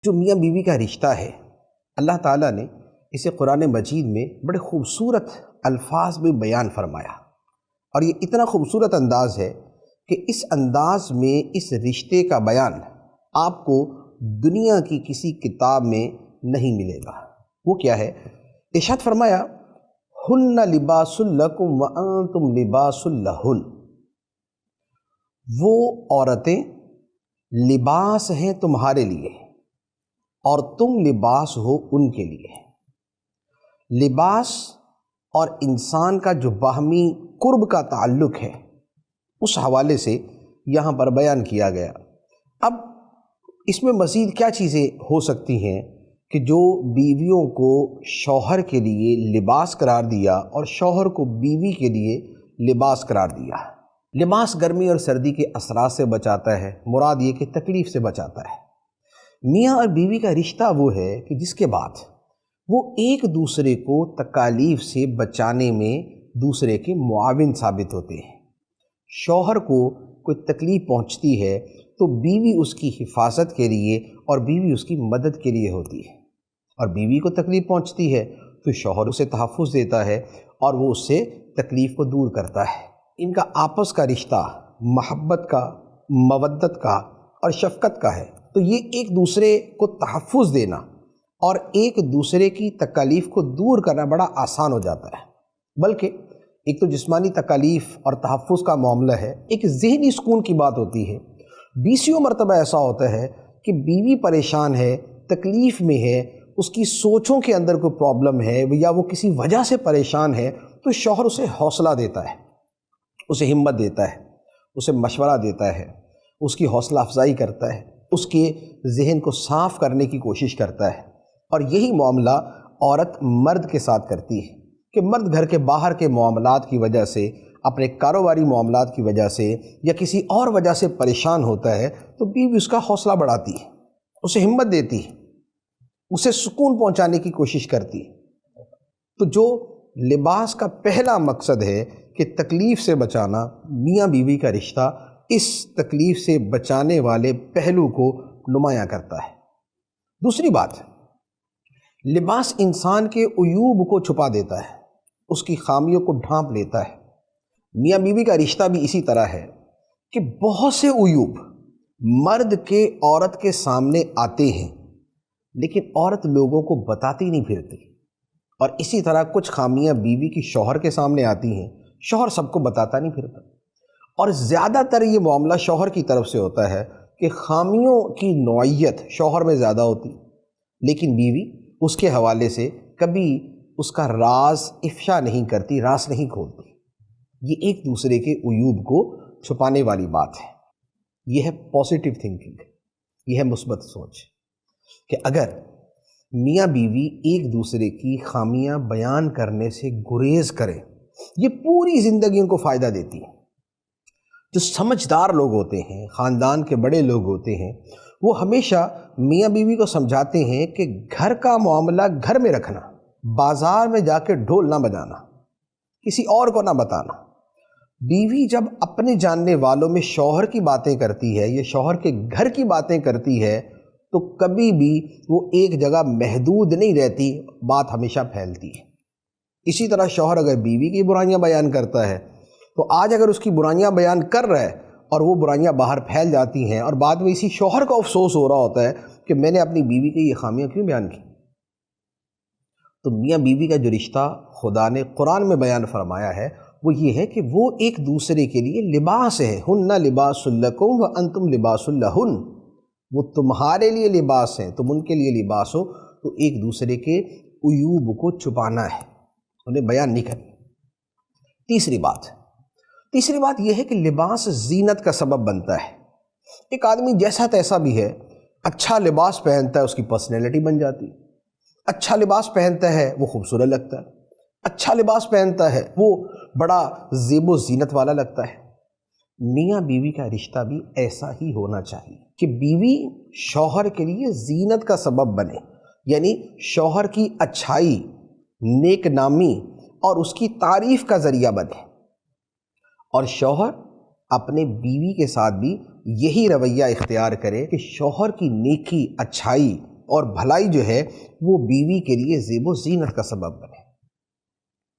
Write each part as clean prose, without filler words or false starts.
جو میاں بیوی کا رشتہ ہے، اللہ تعالیٰ نے اسے قرآن مجید میں بڑے خوبصورت الفاظ میں بیان فرمایا، اور یہ اتنا خوبصورت انداز ہے کہ اس انداز میں اس رشتے کا بیان آپ کو دنیا کی کسی کتاب میں نہیں ملے گا۔ وہ کیا ہے؟ ارشاد فرمایا، ہن لباس لکم وانتم لباس لہن۔ وہ عورتیں لباس ہیں تمہارے لیے اور تم لباس ہو ان کے لیے۔ لباس اور انسان کا جو باہمی قرب کا تعلق ہے، اس حوالے سے یہاں پر بیان کیا گیا۔ اب اس میں مزید کیا چیزیں ہو سکتی ہیں کہ جو بیویوں کو شوہر کے لیے لباس قرار دیا اور شوہر کو بیوی کے لیے لباس قرار دیا۔ لباس گرمی اور سردی کے اثرات سے بچاتا ہے، مراد یہ کہ تکلیف سے بچاتا ہے۔ میاں اور بیوی کا رشتہ وہ ہے کہ جس کے بعد وہ ایک دوسرے کو تکالیف سے بچانے میں دوسرے کے معاون ثابت ہوتے ہیں۔ شوہر کو کوئی تکلیف پہنچتی ہے تو بیوی اس کی حفاظت کے لیے اور بیوی اس کی مدد کے لیے ہوتی ہے، اور بیوی کو تکلیف پہنچتی ہے تو شوہر اسے تحفظ دیتا ہے اور وہ اس سے تکلیف کو دور کرتا ہے۔ ان کا آپس کا رشتہ محبت کا، مودت کا اور شفقت کا ہے، تو یہ ایک دوسرے کو تحفظ دینا اور ایک دوسرے کی تکالیف کو دور کرنا بڑا آسان ہو جاتا ہے۔ بلکہ ایک تو جسمانی تکالیف اور تحفظ کا معاملہ ہے، ایک ذہنی سکون کی بات ہوتی ہے۔ بیسیوں مرتبہ ایسا ہوتا ہے کہ بیوی پریشان ہے، تکلیف میں ہے، اس کی سوچوں کے اندر کوئی پرابلم ہے یا وہ کسی وجہ سے پریشان ہے، تو شوہر اسے حوصلہ دیتا ہے، اسے ہمت دیتا ہے، اسے مشورہ دیتا ہے، اس کی حوصلہ افزائی کرتا ہے، اس کے ذہن کو صاف کرنے کی کوشش کرتا ہے۔ اور یہی معاملہ عورت مرد کے ساتھ کرتی ہے کہ مرد گھر کے باہر کے معاملات کی وجہ سے، اپنے کاروباری معاملات کی وجہ سے یا کسی اور وجہ سے پریشان ہوتا ہے تو بیوی اس کا حوصلہ بڑھاتی ہے، اسے ہمت دیتی ہے، اسے سکون پہنچانے کی کوشش کرتی ہے۔ تو جو لباس کا پہلا مقصد ہے کہ تکلیف سے بچانا، میاں بیوی کا رشتہ اس تکلیف سے بچانے والے پہلو کو نمایاں کرتا ہے۔ دوسری بات، لباس انسان کے عیوب کو چھپا دیتا ہے، اس کی خامیوں کو ڈھانپ لیتا ہے۔ میاں بیوی کا رشتہ بھی اسی طرح ہے کہ بہت سے عیوب مرد کے عورت کے سامنے آتے ہیں، لیکن عورت لوگوں کو بتاتی نہیں پھرتی، اور اسی طرح کچھ خامیاں بیوی کی شوہر کے سامنے آتی ہیں، شوہر سب کو بتاتا نہیں پھرتا۔ اور زیادہ تر یہ معاملہ شوہر کی طرف سے ہوتا ہے کہ خامیوں کی نوعیت شوہر میں زیادہ ہوتی، لیکن بیوی اس کے حوالے سے کبھی اس کا راز افشا نہیں کرتی، راز نہیں کھولتی۔ یہ ایک دوسرے کے عیوب کو چھپانے والی بات ہے۔ یہ ہے پازیٹیو تھنکنگ، یہ ہے مثبت سوچ، کہ اگر میاں بیوی ایک دوسرے کی خامیاں بیان کرنے سے گریز کرے، یہ پوری زندگی ان کو فائدہ دیتی ہے۔ جو سمجھدار لوگ ہوتے ہیں، خاندان کے بڑے لوگ ہوتے ہیں، وہ ہمیشہ میاں بیوی کو سمجھاتے ہیں کہ گھر کا معاملہ گھر میں رکھنا، بازار میں جا کے ڈھول نہ بجانا، کسی اور کو نہ بتانا۔ بیوی جب اپنے جاننے والوں میں شوہر کی باتیں کرتی ہے یا شوہر کے گھر کی باتیں کرتی ہے تو کبھی بھی وہ ایک جگہ محدود نہیں رہتی، بات ہمیشہ پھیلتی ہے۔ اسی طرح شوہر اگر بیوی کی برائیاں بیان کرتا ہے تو آج اگر اس کی برائیاں بیان کر رہا ہے اور وہ برائیاں باہر پھیل جاتی ہیں اور بعد میں اسی شوہر کو افسوس ہو رہا ہوتا ہے کہ میں نے اپنی بیوی کی یہ خامیاں کیوں بیان کی۔ تو میاں بیوی کا جو رشتہ خدا نے قرآن میں بیان فرمایا ہے وہ یہ ہے کہ وہ ایک دوسرے کے لیے لباس ہے۔ ہن لباس لکم وانتم لباس لہن، وہ تمہارے لیے لباس ہیں، تم ان کے لیے لباس ہو۔ تو ایک دوسرے کے عیوب کو چھپانا ہے، انہیں بیان نہیں کرنا۔ تیسری بات یہ ہے کہ لباس زینت کا سبب بنتا ہے۔ ایک آدمی جیسا تیسا بھی ہے، اچھا لباس پہنتا ہے، اس کی پرسنالٹی بن جاتی ہے۔ اچھا لباس پہنتا ہے وہ خوبصورت لگتا ہے، اچھا لباس پہنتا ہے وہ بڑا زیب و زینت والا لگتا ہے۔ میاں بیوی کا رشتہ بھی ایسا ہی ہونا چاہیے کہ بیوی شوہر کے لیے زینت کا سبب بنے، یعنی شوہر کی اچھائی، نیک نامی اور اس کی تعریف کا ذریعہ بنے، اور شوہر اپنے بیوی کے ساتھ بھی یہی رویہ اختیار کرے کہ شوہر کی نیکی، اچھائی اور بھلائی جو ہے وہ بیوی کے لیے زیب و زینت کا سبب بنے۔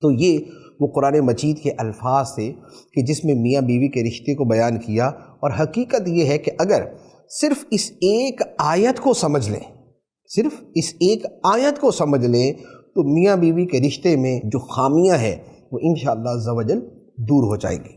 تو یہ وہ قرآن مجید کے الفاظ تھے کہ جس میں میاں بیوی کے رشتے کو بیان کیا، اور حقیقت یہ ہے کہ اگر صرف اس ایک آیت کو سمجھ لیں، صرف اس ایک آیت کو سمجھ لیں تو میاں بیوی کے رشتے میں جو خامیاں ہیں وہ انشاءاللہ عز و جل دور ہو جائیں گی۔